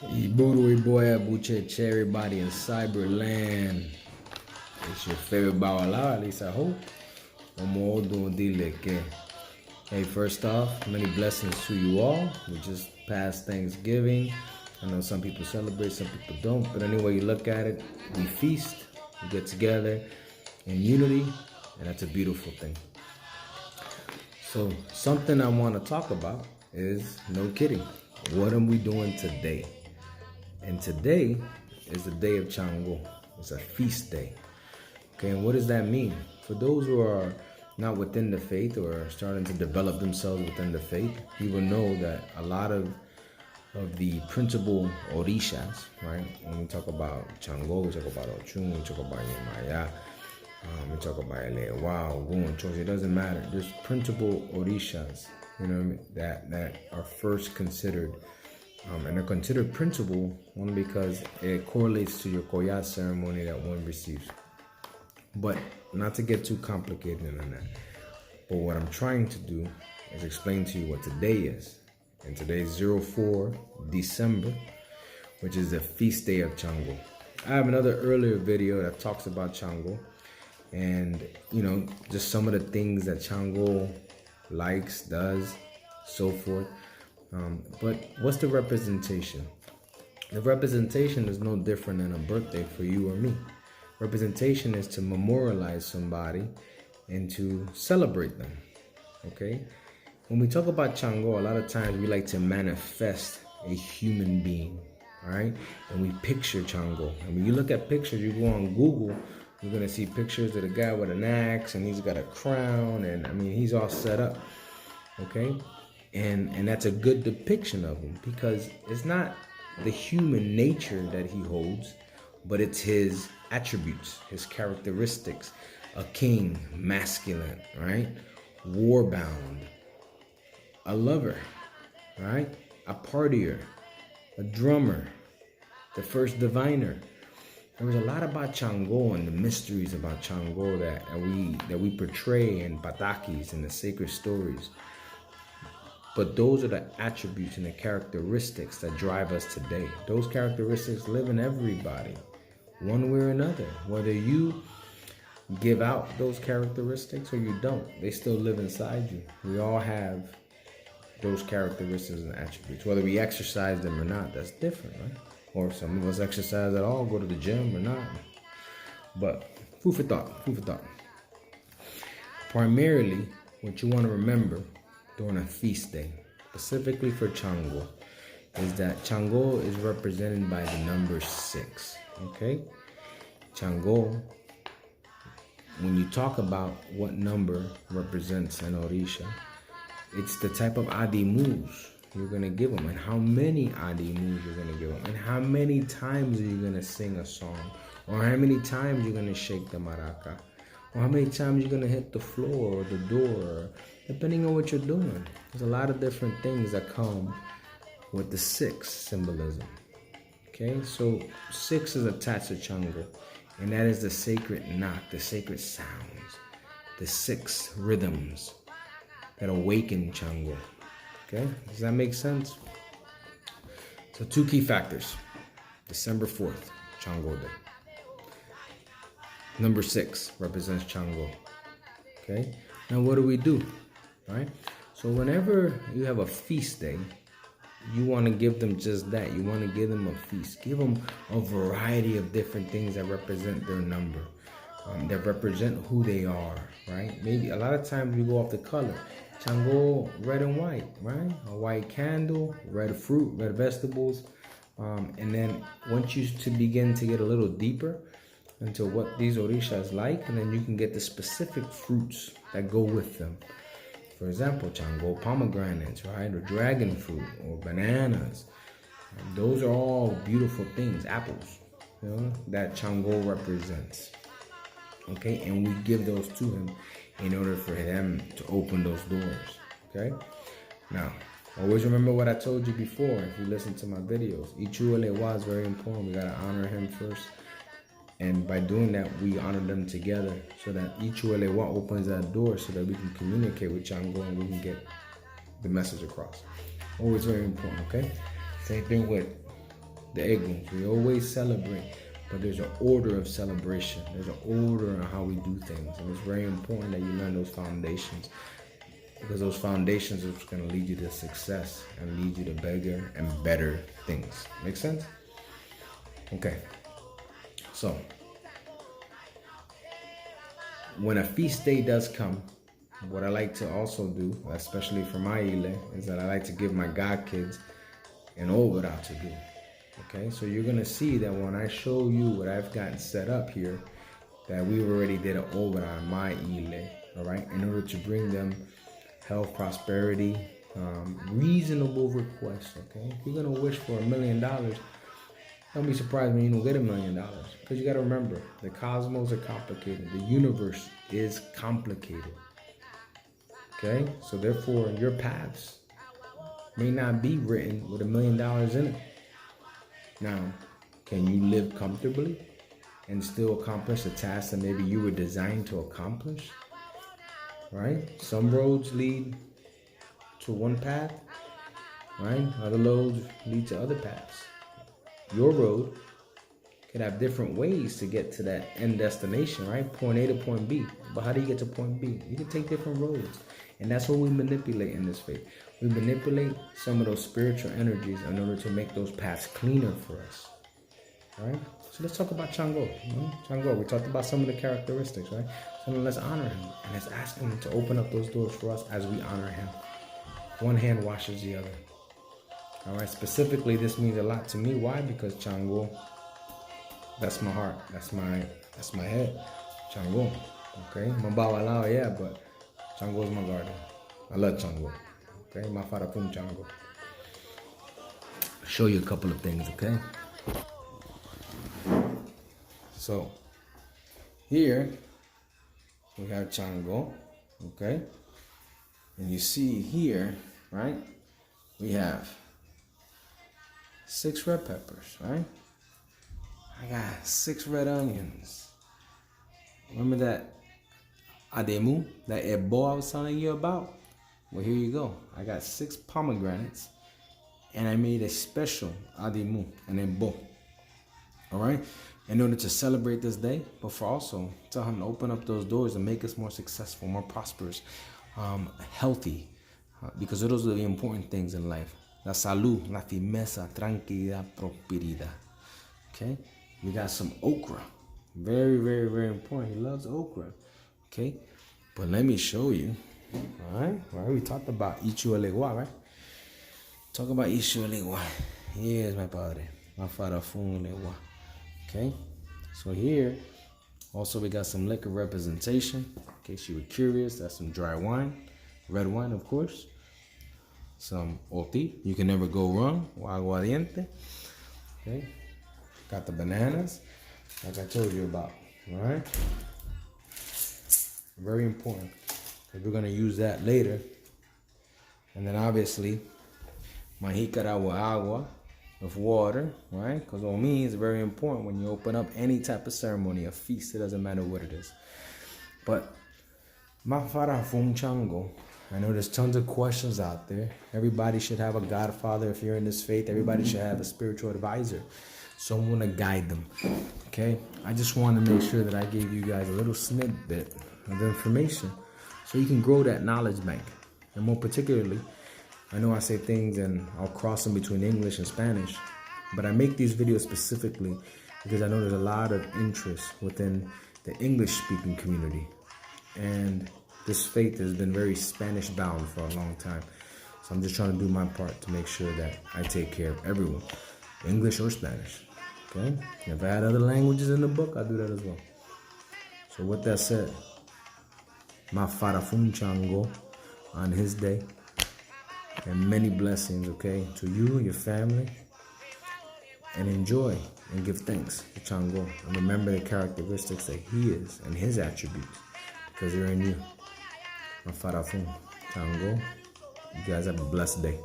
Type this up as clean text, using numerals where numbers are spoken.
Iburu boy Abuche everybody in Cyberland. It's your favorite Bawala, at least I hope. Omo Odun Dileke. Hey, first off, many blessings to you all. We just passed Thanksgiving. I know some people celebrate, some people don't, but anyway you look at it, we feast, we get together in unity, and that's a beautiful thing. So something I want to talk about is, no kidding, what are we doing today? And today is the day of Shango. It's a feast day. Okay, and what does that mean? For those who are not within the faith or are starting to develop themselves within the faith, you will know that a lot of the principal orishas, right? When we talk about Shango, we talk about Ochun, we talk about Yemaya, we talk about Elewa, Ogun, Chosi, it doesn't matter. There's principal orishas, you know what I mean, that are first considered. And they're considered principal only because it correlates to your Koya ceremony that one receives. But not to get too complicated on that. But what I'm trying to do is explain to you what today is. And today is 04 December, which is the feast day of Shango. I have another earlier video that talks about Shango. And, you know, just some of the things that Shango likes, does, so forth. But what's the representation? The representation is no different than a birthday for you or me. Representation is to memorialize somebody and to celebrate them, okay? When we talk about Shango, a lot of times we like to manifest a human being, all right? And we picture Shango. And when you look at pictures, you go on Google, you're gonna see pictures of the guy with an axe and he's got a crown and I mean, he's all set up, okay? And that's a good depiction of him because it's not the human nature that he holds, but it's his attributes, his characteristics. A king, masculine, right? Warbound, a lover, right? A partier, a drummer, the first diviner. There was a lot about Shango and the mysteries about Shango that we portray in patakis and the sacred stories. But those are the attributes and the characteristics that drive us today. Those characteristics live in everybody, one way or another. Whether you give out those characteristics or you don't, they still live inside you. We all have those characteristics and attributes. Whether we exercise them or not, that's different, right? Or some of us exercise at all, go to the gym or not. But food for thought, food for thought. Primarily, what you want to remember during a feast day, specifically for Shango, is that Shango is represented by the number 6, okay? Shango, when you talk about what number represents an Orisha, it's the type of Adi moves you're going to give them and how many Adi moves you're going to give them and how many times are you going to sing a song or how many times you're going to shake the maraca or how many times you're going to hit the floor or the door, depending on what you're doing. There's a lot of different things that come with the 6 symbolism. Okay, so 6 is attached to Shango, and that is the sacred knock, the sacred sounds, the 6 rhythms that awaken Shango. Okay, does that make sense? So 2 key factors. December 4th, Shango Day. Number 6 represents Shango. Okay, now what do? Right? So whenever you have a feast day, you want to give them just that. You want to give them a feast. Give them a variety of different things that represent their number, that represent who they are, right? Maybe a lot of times we go off the color. Shango, red and white, right? A white candle, red fruit, red vegetables. And then once you begin to get a little deeper into what these orishas like, and then you can get the specific fruits that go with them. For example, Shango pomegranates, right? Or dragon fruit, or bananas. Those are all beautiful things, apples, you know, that Shango represents. Okay, and we give those to him in order for him to open those doors. Okay, now always remember what I told you before. If you listen to my videos, Ichu Elewa is very important. We gotta honor him first. And by doing that, we honor them together so that Ichu Elewa opens that door so that we can communicate with Shango and we can get the message across. Always very important, okay? Same thing with the eggings. We always celebrate, but there's an order of celebration. There's an order on how we do things, and it's very important that you learn those foundations, because those foundations are going to lead you to success and lead you to bigger and better things. Make sense? Okay. So, when a feast day does come, what I like to also do, especially for my ile, is that I like to give my god kids an obra to do. Okay, so you're gonna see that when I show you what I've gotten set up here, that we already did an obra on my ile. All right, in order to bring them health, prosperity, reasonable requests. Okay, if you're gonna wish for $1 million, don't be surprised when you don't get $1 million, because you got to remember, the cosmos are complicated. The universe is complicated. Okay, so therefore your paths may not be written with $1 million in it. Now, can you live comfortably and still accomplish the task that maybe you were designed to accomplish? Right? Some roads lead to one path, right? Other roads lead to other paths. Your road could have different ways to get to that end destination, right? Point A to point B. But how do you get to point B? You can take different roads. And that's what we manipulate in this faith. We manipulate some of those spiritual energies in order to make those paths cleaner for us. All right? So let's talk about Shango. Shango, we talked about some of the characteristics, right? So let's honor him. And let's ask him to open up those doors for us as we honor him. One hand washes the other. All right? Specifically, this means a lot to me. Why? Because Shango, that's my heart. That's my head. Shango. Okay? Mabawalao, yeah, but Shango is my garden. I love Shango. Okay, my father from Shango. Show you a couple of things, okay? So, here we have Shango, okay? And you see here, right? We have 6 red peppers, right? I got 6 red onions. Remember that Ademu, that ebo I was telling you about? Well, here you go. I got 6 pomegranates, and I made a special Ademu, an ebo. All right? In order to celebrate this day, but for also tell him to open up those doors and make us more successful, more prosperous, healthy, because those are the important things in life. La salud, la firmeza, tranquilidad, prosperidad. Okay? We got some okra. Very, very, very important. He loves okra. Okay, but let me show you. All right, we talked about Ichu Elegua, right? Talk about Ichu Elegua. Here's my padre, my father Fun Elegua. Okay, so here also we got some liquor representation. In case you were curious, that's some dry wine, red wine, of course. Some oti, you can never go wrong. Aguardiente. Okay, got the bananas, like I told you about. All right. Very important, because we're going to use that later. And then obviously, mahikara with agua, with water, right? Because omi is very important when you open up any type of ceremony, a feast, it doesn't matter what it is. But, mafara fun Shango, I know there's tons of questions out there. Everybody should have a godfather if you're in this faith. Everybody should have a spiritual advisor, someone to guide them, okay? I just want to make sure that I gave you guys a little snippet of information so you can grow that knowledge bank. And more particularly, I know I say things and I'll cross them between English and Spanish, but I make these videos specifically because I know there's a lot of interest within the English speaking community, and this faith has been very Spanish bound for a long time. So I'm just trying to do my part to make sure that I take care of everyone, English or Spanish. Okay? If I had other languages in the book, I'd do that as well. So with that said, my father Fun Shango on his day, and many blessings, okay, to you, your family, and enjoy and give thanks to Shango, and remember the characteristics that he is and his attributes, because they're in you. My father Fun Shango, you guys have a blessed day.